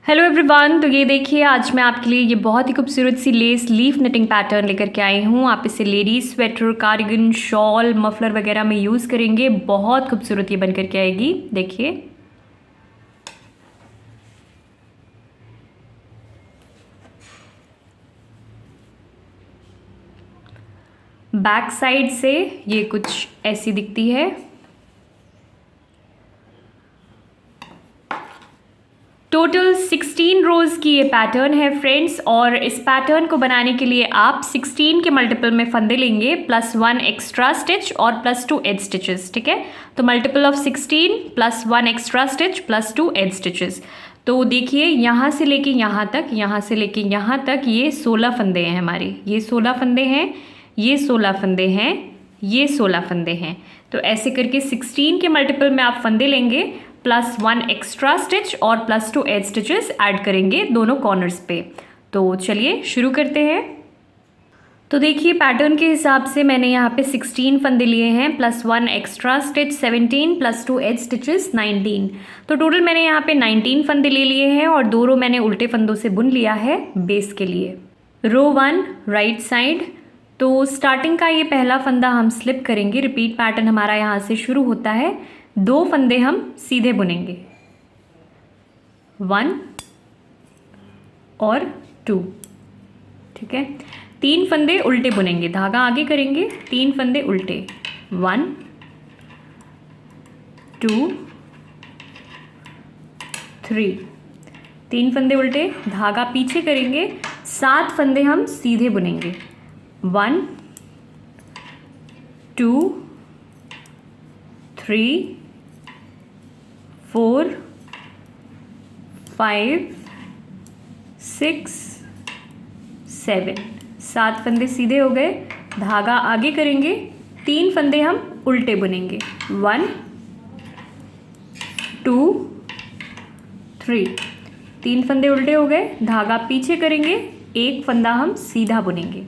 Hello everyone. तो ये देखिए, आज मैं आपके लिए ये बहुत ही खूबसूरत सी लेस लीफ निटिंग पैटर्न लेकर के आई हूँ। आप इसे ladies sweater, cardigan, shawl, muffler वगैरह में यूज़ करेंगे। बहुत खूबसूरत ये बन करके आएगी। देखिए, बैक साइड से ये कुछ ऐसी दिखती है। टोटल 16 रोज़ की ये पैटर्न है फ्रेंड्स, और इस पैटर्न को बनाने के लिए आप 16 के मल्टीपल में फंदे लेंगे, +1 एक्स्ट्रा स्टिच और +2 एज स्टिचेस। ठीक है, तो multiple of 16 +1 extra stitch +2 edge stitches. तो देखिए, यहाँ से लेके यहाँ तक, यहाँ से लेके यहाँ तक ये 16 फंदे हैं हमारे। ये 16 फंदे हैं, ये 16 फंदे हैं, ये 16 फंदे हैं। तो ऐसे करके 16 के मल्टीपल में आप फंदे लेंगे, +1 एक्स्ट्रा स्टिच और +2 एज स्टिचेस ऐड करेंगे दोनों कॉर्नर्स पे। तो चलिए शुरू करते हैं। तो देखिए, पैटर्न के हिसाब से मैंने यहाँ पे 16 फंदे लिए हैं, +1 एक्स्ट्रा स्टिच 17, +2 एज स्टिचेस 19। तो टोटल मैंने यहाँ पे 19 फंदे ले लिए हैं और 2 रो मैंने उल्टे फंदों से बुन लिया है बेस के लिए। रो 1 राइट साइड। तो स्टार्टिंग का ये पहला फंदा हम स्लिप करेंगे। रिपीट पैटर्न हमारा यहाँ से शुरू होता है। 2 फंदे हम सीधे बुनेंगे, 1 और 2। ठीक है, 3 फंदे उल्टे बुनेंगे, धागा आगे करेंगे, 3 फंदे उल्टे, 1 2 3। 3 फंदे उल्टे, धागा पीछे करेंगे, 7 फंदे हम सीधे बुनेंगे, 1 2 3 4 5 6 7। 7 फंदे सीधे हो गए, धागा आगे करेंगे, 3 फंदे हम उल्टे बुनेंगे, 1 2 3। 3 फंदे उल्टे हो गए, धागा पीछे करेंगे, 1 फंदा हम सीधा बुनेंगे।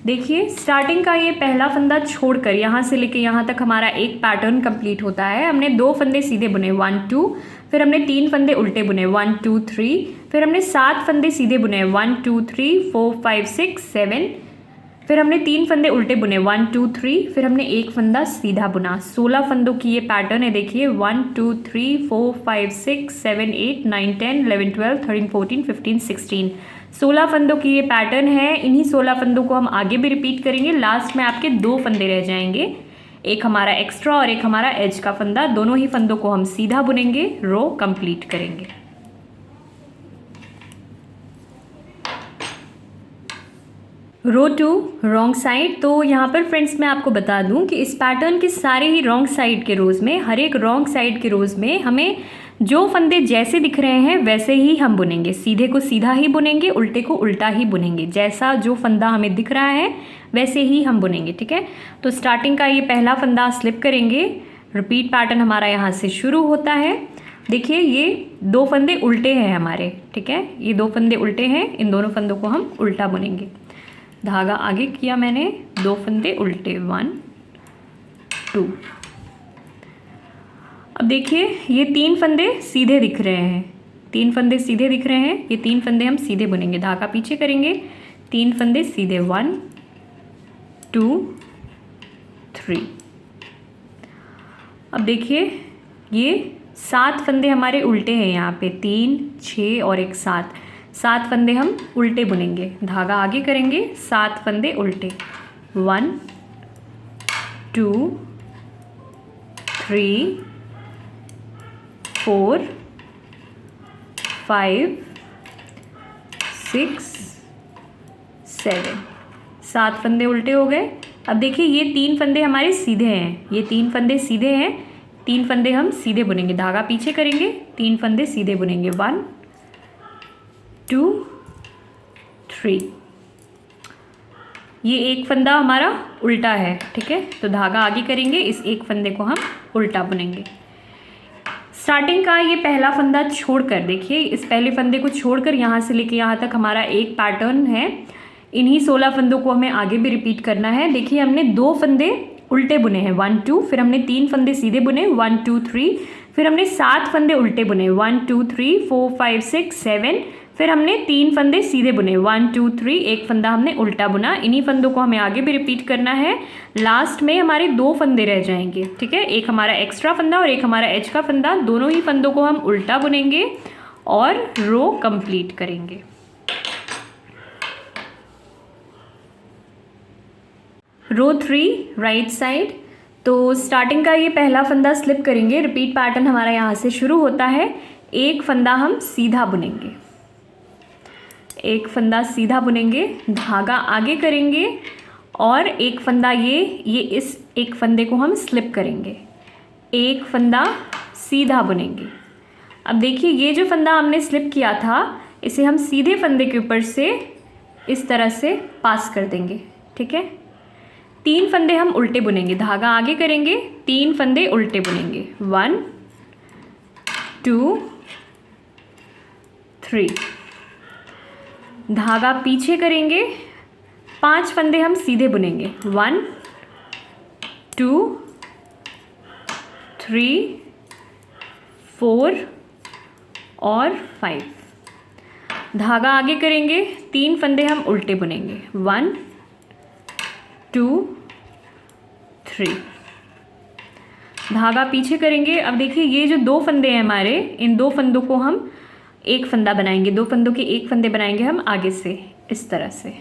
देखिए, स्टार्टिंग का ये पहला फंदा छोड़कर यहाँ से लेके यहाँ तक हमारा एक पैटर्न कंप्लीट होता है। हमने 2 फंदे सीधे बुने, 1 2, फिर हमने 3 फंदे उल्टे बुने, 1 2 3, फिर हमने 7 फंदे सीधे बुने, 1 2 3 4 5 6 7, फिर हमने 3 फंदे उल्टे बुने, 1 2 3, फिर हमने 1 फंदा सीधा बुना। 16 फंदों की ये पैटर्न है। देखिए, 1 2 3 4 5 6 7 8 9 10 11 12 13 14 15 16। 16 फंदों की ये पैटर्न है। इन्हीं 16 फंदों को हम आगे भी रिपीट करेंगे। लास्ट में आपके 2 फंदे रह जाएंगे, एक हमारा एक्स्ट्रा और एक हमारा एज का फंदा। दोनों ही फंदों को हम सीधा बुनेंगे, रो कंप्लीट करेंगे। रो 2 रॉन्ग साइड। तो यहाँ पर फ्रेंड्स मैं आपको बता दूँ कि इस पैटर्न के सारे ही रॉन्ग साइड के रोज़ में, हर एक रॉन्ग साइड के रोज़ में हमें जो फंदे जैसे दिख रहे हैं वैसे ही हम बुनेंगे। सीधे को सीधा ही बुनेंगे, उल्टे को उल्टा ही बुनेंगे। जैसा जो फंदा हमें दिख रहा है वैसे ही हम बुनेंगे। ठीक है, तो स्टार्टिंग का ये पहला फंदा स्लिप करेंगे। रिपीट पैटर्न हमारा यहाँ से शुरू होता है। देखिए, ये 2 फंदे उल्टे हैं हमारे। ठीक है, ये 2 फंदे उल्टे हैं, इन दोनों फंदों को हम उल्टा बुनेंगे। धागा आगे किया मैंने, 2 फंदे उल्टे, 1 2। अब देखिए, ये 3 फंदे सीधे दिख रहे हैं, 3 फंदे सीधे दिख रहे हैं। ये 3 फंदे हम सीधे बुनेंगे, धागा पीछे करेंगे, 3 फंदे सीधे, 1 2 3। अब देखिए, ये 7 फंदे हमारे उल्टे हैं यहाँ पे, 3 6 और एक 7। 7 फंदे हम उल्टे बुनेंगे, धागा आगे करेंगे, 7 फंदे उल्टे, 1 2 3 4 5 6 7। 7 फंदे उल्टे हो गए। अब देखिए, ये 3 फंदे हमारे सीधे हैं, ये 3 फंदे सीधे हैं, 3 फंदे हम सीधे बुनेंगे, धागा पीछे करेंगे, 3 फंदे सीधे बुनेंगे, 1 2 3। ये एक फंदा हमारा उल्टा है। ठीक है, तो धागा आगे करेंगे, इस एक फंदे को हम उल्टा बुनेंगे। स्टार्टिंग का ये पहला फंदा छोड़कर, देखिए, इस पहले फंदे को छोड़कर यहाँ से लेके यहाँ तक हमारा एक पैटर्न है। इन्हीं 16 फंदों को हमें आगे भी रिपीट करना है। देखिए, हमने 2 फंदे उल्टे बुने हैं, 1 2, फिर हमने 3 फंदे सीधे बुने, 1 2 3, फिर हमने 7 फंदे उल्टे बुने, 1 2 3 4 5 6 7। फिर हमने 3 फंदे सीधे बुने, 1 2 3, एक फंदा हमने उल्टा बुना। इन्हीं फंदों को हमें आगे भी रिपीट करना है। लास्ट में हमारे 2 फंदे रह जाएंगे, ठीक है, एक हमारा एक्स्ट्रा फंदा और एक हमारा एज का फंदा। दोनों ही फंदों को हम उल्टा बुनेंगे और रो कंप्लीट करेंगे। रो 3 राइट साइड। तो स्टार्टिंग का ये पहला फंदा स्लिप करेंगे। रिपीट पैटर्न हमारा यहाँ से शुरू होता है। एक फंदा हम सीधा बुनेंगे, एक फंदा सीधा बुनेंगे, धागा आगे करेंगे और एक फंदा ये इस एक फंदे को हम स्लिप करेंगे, एक फंदा सीधा बुनेंगे। अब देखिए ये जो फंदा हमने स्लिप किया था इसे हम सीधे फंदे के ऊपर से इस तरह से पास कर देंगे, ठीक है। 3 फंदे हम उल्टे बुनेंगे, धागा आगे करेंगे, 3 फंदे उल्टे बुनेंगे, 1 2 3। धागा पीछे करेंगे, 5 फंदे हम सीधे बुनेंगे, 1 2 3 4 और 5। धागा आगे करेंगे, 3 फंदे हम उल्टे बुनेंगे, 1 2 3। धागा पीछे करेंगे। अब देखिए ये जो 2 फंदे हैं हमारे, इन 2 फंदों को हम एक फंदा बनाएंगे, 2 फंदों के एक फंदे बनाएंगे हम आगे से इस तरह से,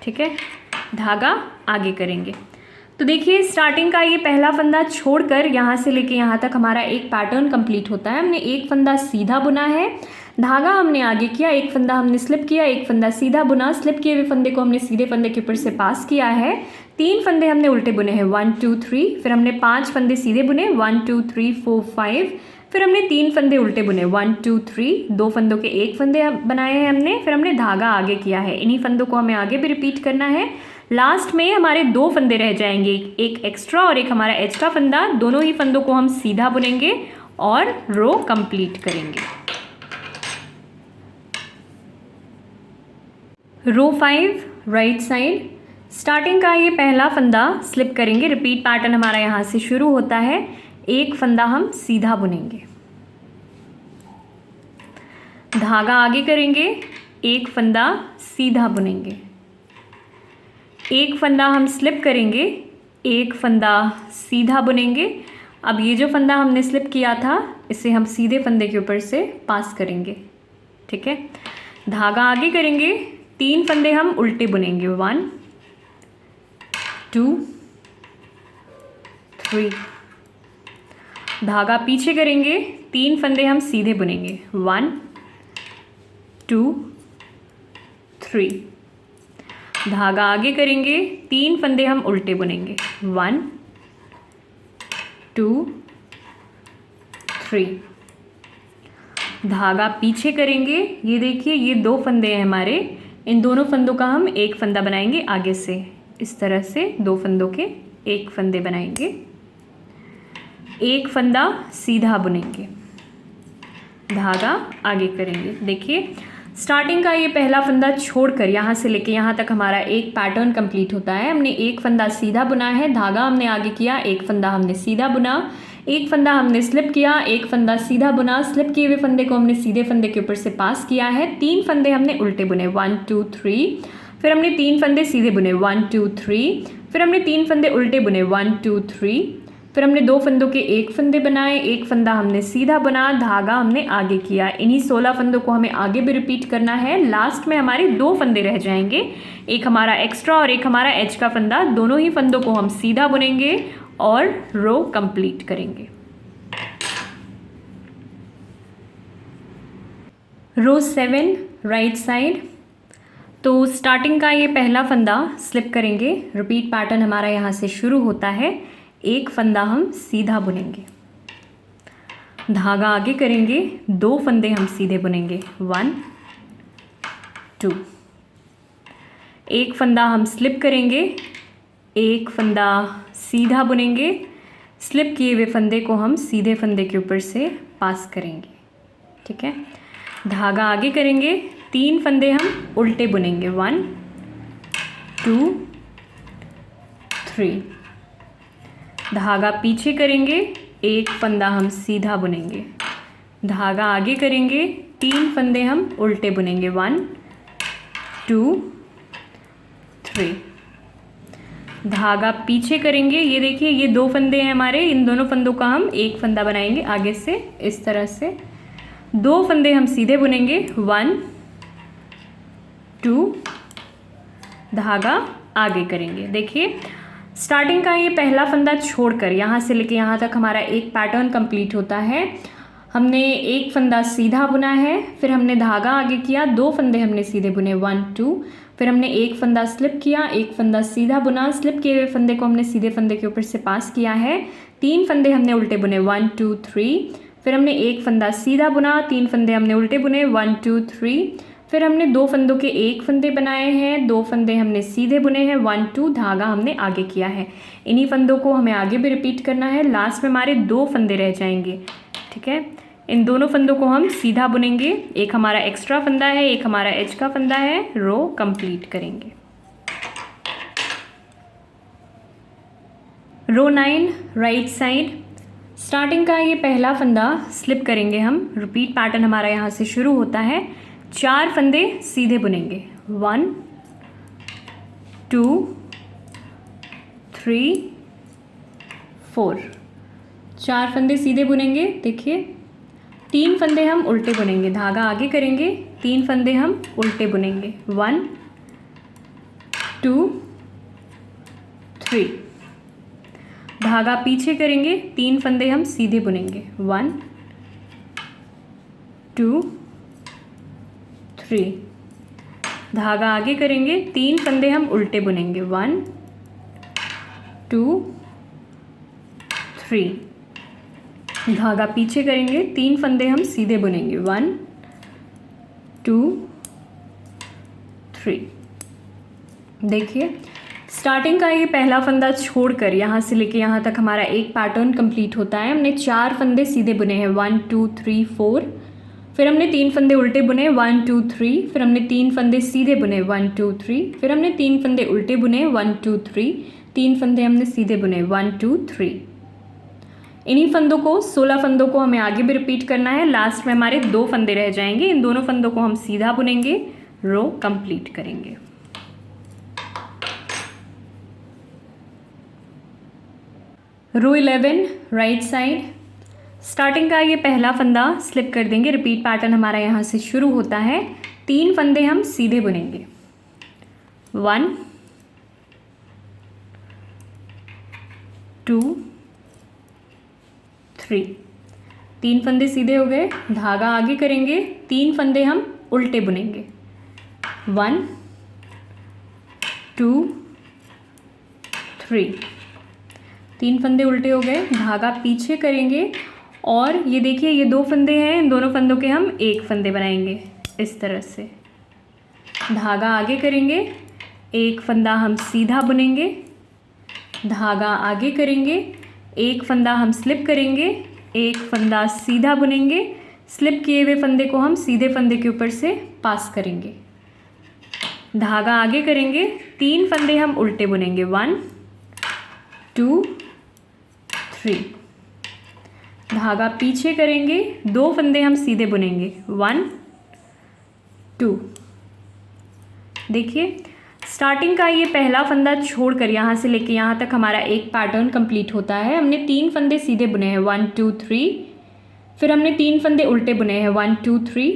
ठीक है। धागा आगे करेंगे। तो देखिए स्टार्टिंग का ये पहला फंदा छोड़कर यहाँ से लेके यहाँ तक हमारा एक पैटर्न कंप्लीट होता है। हमने एक फंदा सीधा बुना है, धागा हमने आगे किया, एक फंदा हमने स्लिप किया, एक फंदा सीधा बुना, स्लिप किए हुए फंदे को हमने सीधे फंदे के ऊपर से पास किया है। 3 फंदे हमने उल्टे बुने हैं, 1 2 3। फिर हमने 5 फंदे सीधे बुने, 1 2 3 4 5। फिर हमने 3 फंदे उल्टे बुने, 1 2 3। 2 फंदों के एक फंदे बनाए हैं हमने। फिर हमने धागा आगे किया है। इन्हीं फंदों को हमें आगे भी रिपीट करना है। लास्ट में हमारे 2 फंदे रह जाएंगे, एक एक्स्ट्रा और एक हमारा एक्स्ट्रा फंदा। दोनों ही फंदों को हम सीधा बुनेंगे और रो कंप्लीट करेंगे। रो 5 राइट साइड। स्टार्टिंग का ये पहला फंदा स्लिप करेंगे। रिपीट पैटर्न हमारा यहाँ से शुरू होता है। एक फंदा हम सीधा बुनेंगे, धागा आगे करेंगे, एक फंदा सीधा बुनेंगे, एक फंदा हम स्लिप करेंगे, एक फंदा सीधा बुनेंगे। अब ये जो फंदा हमने स्लिप किया था इसे हम सीधे फंदे के ऊपर से पास करेंगे, ठीक है। धागा आगे करेंगे, 3 फंदे हम उल्टे बुनेंगे, 1 2 3। धागा पीछे करेंगे, 3 फंदे हम सीधे बुनेंगे, 1 2 3। धागा आगे करेंगे, 3 फंदे हम उल्टे बुनेंगे, 1 2 3। धागा पीछे करेंगे। ये देखिए ये 2 फंदे हैं हमारे, इन दोनों फंदों का हम एक फंदा बनाएंगे आगे से इस तरह से। 2 फंदों के एक फंदे बनाएंगे, एक फंदा सीधा बुनेंगे, धागा आगे करेंगे। देखिए स्टार्टिंग का ये पहला फंदा छोड़कर यहाँ से लेके यहाँ तक हमारा एक पैटर्न कंप्लीट होता है। हमने एक फंदा सीधा बुना है, धागा हमने आगे किया, एक फंदा हमने सीधा बुना, एक फंदा हमने स्लिप किया, एक फंदा सीधा बुना, स्लिप किए हुए फंदे को हमने सीधे फंदे के ऊपर से पास किया है। 3 फंदे हमने उल्टे बुने, 1 2 3। फिर हमने 3 फंदे सीधे बुने, 1 2 3। फिर हमने 3 फंदे उल्टे बुने, 1 2 3। फिर हमने 2 फंदों के एक फंदे बनाए, एक फंदा हमने सीधा बुना, धागा हमने आगे किया। इन्हीं 16 फंदों को हमें आगे भी रिपीट करना है। लास्ट में हमारे 2 फंदे रह जाएंगे, एक हमारा एक्स्ट्रा और एक हमारा एज का फंदा। दोनों ही फंदों को हम सीधा बुनेंगे और रो कंप्लीट करेंगे। रो 7 राइट साइड। तो स्टार्टिंग का ये पहला फंदा स्लिप करेंगे। रिपीट पैटर्न हमारा यहाँ से शुरू होता है। एक फंदा हम सीधा बुनेंगे, धागा आगे करेंगे, 2 फंदे हम सीधे बुनेंगे, 1 2। एक फंदा हम स्लिप करेंगे, एक फंदा सीधा बुनेंगे, स्लिप किए हुए फंदे को हम सीधे फंदे के ऊपर से पास करेंगे, ठीक है। धागा आगे करेंगे, 3 फंदे हम उल्टे बुनेंगे, 1 2 3। धागा पीछे करेंगे, एक फंदा हम सीधा बुनेंगे, धागा आगे करेंगे, 3 फंदे हम उल्टे बुनेंगे, 1 2 3, धागा पीछे करेंगे। ये देखिए ये 2 फंदे हैं हमारे, इन दोनों फंदों का हम एक फंदा बनाएंगे आगे से, इस तरह से 2 फंदे हम सीधे बुनेंगे, 1 2, धागा आगे करेंगे। देखिए स्टार्टिंग का ये पहला फंदा छोड़कर यहाँ से लेके यहाँ तक हमारा एक पैटर्न कंप्लीट होता है। हमने एक फंदा सीधा बुना है, फिर हमने धागा आगे किया, 2 फंदे हमने सीधे बुने, 1 2, फिर हमने एक फंदा स्लिप किया, एक फंदा सीधा बुना, स्लिप किए हुए फंदे को हमने सीधे फंदे के ऊपर से पास किया है, 3 फंदे हमने उल्टे बुने, 1 2 3, फिर हमने एक फंदा सीधा बुना, 3 फंदे हमने उल्टे बुने, 1 2 3, फिर हमने 2 फंदों के एक फंदे बनाए हैं, 2 फंदे हमने सीधे बुने हैं, 1 2, धागा हमने आगे किया है। इन्हीं फंदों को हमें आगे भी रिपीट करना है। लास्ट में हमारे 2 फंदे रह जाएंगे, ठीक है। इन दोनों फंदों को हम सीधा बुनेंगे, एक हमारा एक्स्ट्रा फंदा है, एक हमारा एज का फंदा है, रो कंप्लीट करेंगे। रो 9 राइट साइड, स्टार्टिंग का ये पहला फंदा स्लिप करेंगे हम, रिपीट पैटर्न हमारा यहाँ से शुरू होता है, 4 फंदे सीधे बुनेंगे, 1 2 3 4, 4 फंदे सीधे बुनेंगे। देखिए 3 फंदे हम उल्टे बुनेंगे, धागा आगे करेंगे, 3 फंदे हम उल्टे बुनेंगे, 1 2 3, धागा पीछे करेंगे, 3 फंदे हम सीधे बुनेंगे, 1 2 3, धागा आगे करेंगे, 3 फंदे हम उल्टे बुनेंगे, 1 2 3, धागा पीछे करेंगे, 3 फंदे हम सीधे बुनेंगे, 1 2 3। देखिए स्टार्टिंग का ये पहला फंदा छोड़कर यहाँ से लेके यहाँ तक हमारा एक पैटर्न कंप्लीट होता है। हमने 4 फंदे सीधे बुने हैं, 1 2 3 4, फिर हमने 3 फंदे उल्टे बुने, 1 2 3, फिर हमने 3 फंदे सीधे बुने, 1 2 3, फिर हमने 3 फंदे उल्टे बुने, 1 2 3, 3 फंदे हमने सीधे बुने, 1 2 3। इन्हीं फंदों को 16 फंदों को हमें आगे भी रिपीट करना है। लास्ट में हमारे 2 फंदे रह जाएंगे, इन दोनों फंदों को हम सीधा बुनेंगे, रो कंप्लीट करेंगे। रो 11 राइट साइड, स्टार्टिंग का ये पहला फंदा स्लिप कर देंगे, रिपीट पैटर्न हमारा यहाँ से शुरू होता है, 3 फंदे हम सीधे बुनेंगे, 1 2 3, 3 फंदे सीधे हो गए, धागा आगे करेंगे, 3 फंदे हम उल्टे बुनेंगे, 1 2 3, 3 फंदे उल्टे हो गए, धागा पीछे करेंगे, और ये देखिए ये 2 फंदे हैं, इन दोनों फंदों के हम एक फंदे बनाएंगे इस तरह से, धागा आगे करेंगे, एक फंदा हम सीधा बुनेंगे, धागा आगे करेंगे, एक फंदा हम स्लिप करेंगे, एक फंदा सीधा बुनेंगे, स्लिप किए हुए फंदे को हम सीधे फंदे के ऊपर से पास करेंगे, धागा आगे करेंगे, 3 फंदे हम उल्टे बुनेंगे, 1 2 3, धागा पीछे करेंगे, 2 फंदे हम सीधे बुनेंगे, 1 2। देखिए स्टार्टिंग का ये पहला फंदा छोड़कर यहाँ से लेके यहाँ तक हमारा एक पैटर्न कंप्लीट होता है। हमने 3 फंदे सीधे बुने हैं, 1 2 3, फिर हमने 3 फंदे उल्टे बुने हैं, 1 2 3,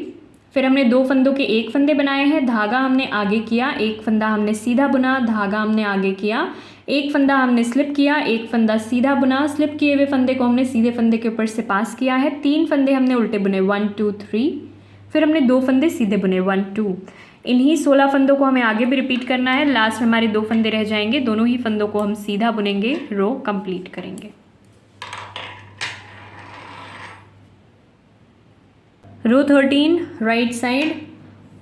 फिर हमने 2 फंदों के एक फंदे बनाए हैं, धागा हमने आगे किया, एक फंदा हमने सीधा बुना, धागा हमने आगे किया, एक फंदा हमने स्लिप किया, एक फंदा सीधा बुना, स्लिप किए हुए फंदे को हमने सीधे फंदे के ऊपर से पास किया है, 3 फंदे हमने उल्टे बुने, 1 2 3, फिर हमने 2 फंदे सीधे बुने, 1 2। इन्हीं 16 फंदों को हमें आगे भी रिपीट करना है। लास्ट में हमारे 2 फंदे रह जाएंगे, दोनों ही फंदों को हम सीधा बुनेंगे, रो कंप्लीट करेंगे। रो 13 राइट साइड,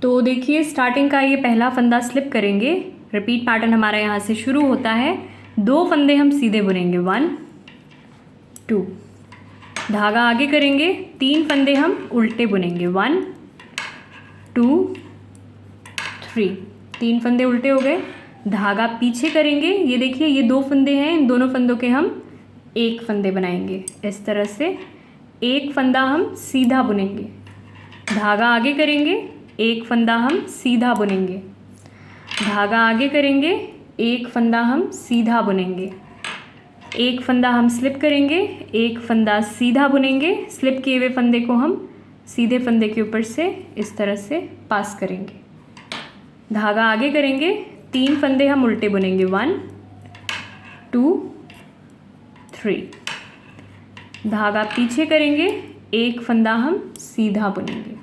तो देखिए स्टार्टिंग का ये पहला फंदा स्लिप करेंगे, रिपीट पैटर्न हमारा यहाँ से शुरू होता है, 2 फंदे हम सीधे बुनेंगे, 1 2, धागा आगे करेंगे, 3 फंदे हम उल्टे बुनेंगे, 1 2 3, 3 फंदे उल्टे हो गए, धागा पीछे करेंगे, ये देखिए ये 2 फंदे हैं, इन दोनों फंदों के हम एक फंदे बनाएंगे। इस तरह से एक फंदा हम सीधा बुनेंगे, धागा आगे करेंगे, एक फंदा हम सीधा बुनेंगे, धागा आगे करेंगे, एक फंदा हम सीधा बुनेंगे, एक फंदा हम स्लिप करेंगे, एक फंदा सीधा बुनेंगे, स्लिप किए हुए फंदे को हम सीधे फंदे के ऊपर से इस तरह से पास करेंगे, धागा आगे करेंगे, 3 फंदे हम उल्टे बुनेंगे, 1 2 3, धागा पीछे करेंगे, एक फंदा हम सीधा बुनेंगे।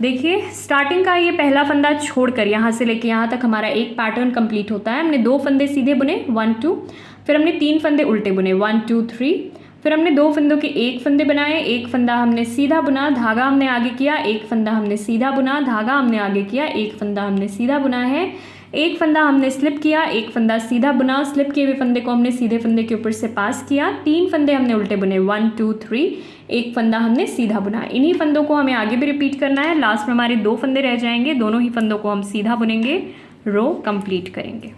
देखिए स्टार्टिंग का ये पहला फंदा छोड़कर यहाँ से लेके यहाँ तक हमारा एक पैटर्न कंप्लीट होता है। हमने 2 फंदे सीधे बुने 1 2, फिर हमने 3 फंदे उल्टे बुने 1 2 3, फिर हमने 2 फंदों के एक फंदे बनाए, एक फंदा हमने सीधा बुना, धागा हमने आगे किया, एक फंदा हमने सीधा बुना, धागा हमने आगे किया, एक फंदा हमने सीधा बुना है, एक फंदा हमने स्लिप किया, एक फंदा सीधा बुना, स्लिप किए हुए फंदे को हमने सीधे फंदे के ऊपर से पास किया, 3 फंदे हमने उल्टे बुने 1 2 3, एक फंदा हमने सीधा बुना। इन्हीं फंदों को हमें आगे भी रिपीट करना है। लास्ट में हमारे 2 फंदे रह जाएंगे, दोनों ही फंदों को हम सीधा बुनेंगे, रो कंप्लीट करेंगे।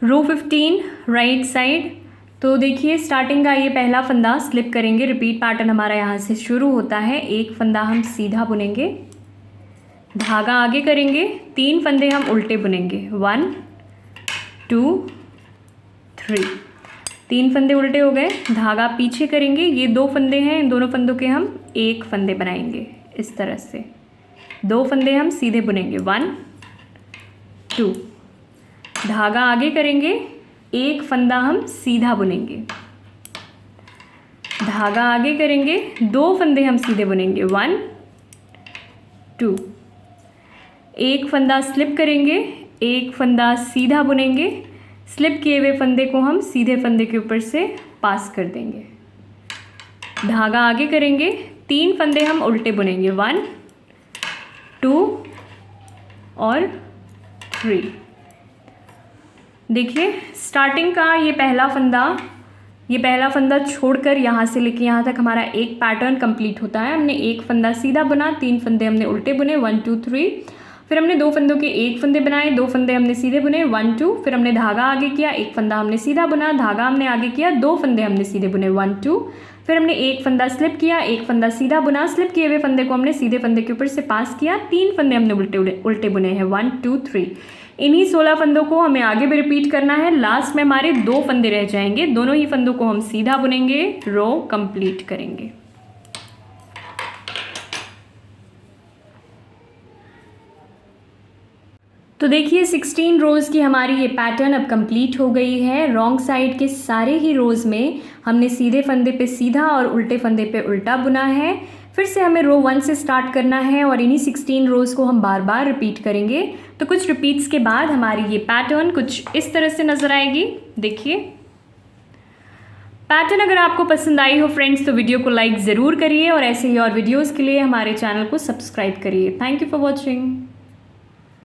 रो 15 राइट साइड। तो देखिए स्टार्टिंग का ये पहला फंदा स्लिप करेंगे, रिपीट पैटर्न हमारा यहाँ से शुरू होता है। एक फंदा हम सीधा बुनेंगे, धागा आगे करेंगे, 3 फंदे हम उल्टे बुनेंगे 1 2 3, 3 फंदे उल्टे हो गए, धागा पीछे करेंगे, ये 2 फंदे हैं, इन दोनों फंदों के हम एक फंदे बनाएंगे इस तरह से, 2 फंदे हम सीधे बुनेंगे 1 2, धागा आगे करेंगे, एक फंदा हम सीधा बुनेंगे, धागा आगे करेंगे, 2 फंदे हम सीधे बुनेंगे 1 2, एक फंदा स्लिप करेंगे, एक फंदा सीधा बुनेंगे, स्लिप किए हुए फंदे को हम सीधे फंदे के ऊपर से पास कर देंगे, धागा आगे करेंगे, 3 फंदे हम उल्टे बुनेंगे 1 2 और 3। देखिए स्टार्टिंग का ये पहला फंदा छोड़कर यहाँ से लेके यहाँ तक हमारा एक पैटर्न कंप्लीट होता है। हमने एक फंदा सीधा बुना, 3 फंदे हमने उल्टे बुने 1 2 3, फिर हमने 2 फंदों के एक फंदे बनाए, 2 फंदे हमने सीधे बुने 1 2, फिर हमने धागा आगे किया, एक फंदा हमने सीधा बुना, धागा हमने आगे किया, 2 फंदे हमने सीधे बुने 1 2, फिर हमने एक फंदा स्लिप किया, एक फंदा सीधा बुना, स्लिप किए हुए फंदे को हमने सीधे फंदे के ऊपर से पास किया, 3 फंदे हमने उल्टे बुने हैं 1 2 3। इन्हीं 16 फंदों को हमें आगे भी रिपीट करना है। लास्ट में हमारे 2 फंदे रह जाएंगे, दोनों ही फंदों को हम सीधा बुनेंगे, रो कंप्लीट करेंगे। तो देखिए 16 रोज़ की हमारी ये पैटर्न अब कंप्लीट हो गई है। रॉन्ग साइड के सारे ही रोज़ में हमने सीधे फंदे पे सीधा और उल्टे फंदे पे उल्टा बुना है। फिर से हमें रो 1 से स्टार्ट करना है और इन्हीं 16 रोज़ को हम बार बार रिपीट करेंगे। तो कुछ रिपीट्स के बाद हमारी ये पैटर्न कुछ इस तरह से नज़र आएगी। देखिए पैटर्न अगर आपको पसंद आई हो फ्रेंड्स तो वीडियो को लाइक ज़रूर करिए और ऐसे ही और वीडियोज़ के लिए हमारे चैनल को सब्सक्राइब करिए। Thank you for watching.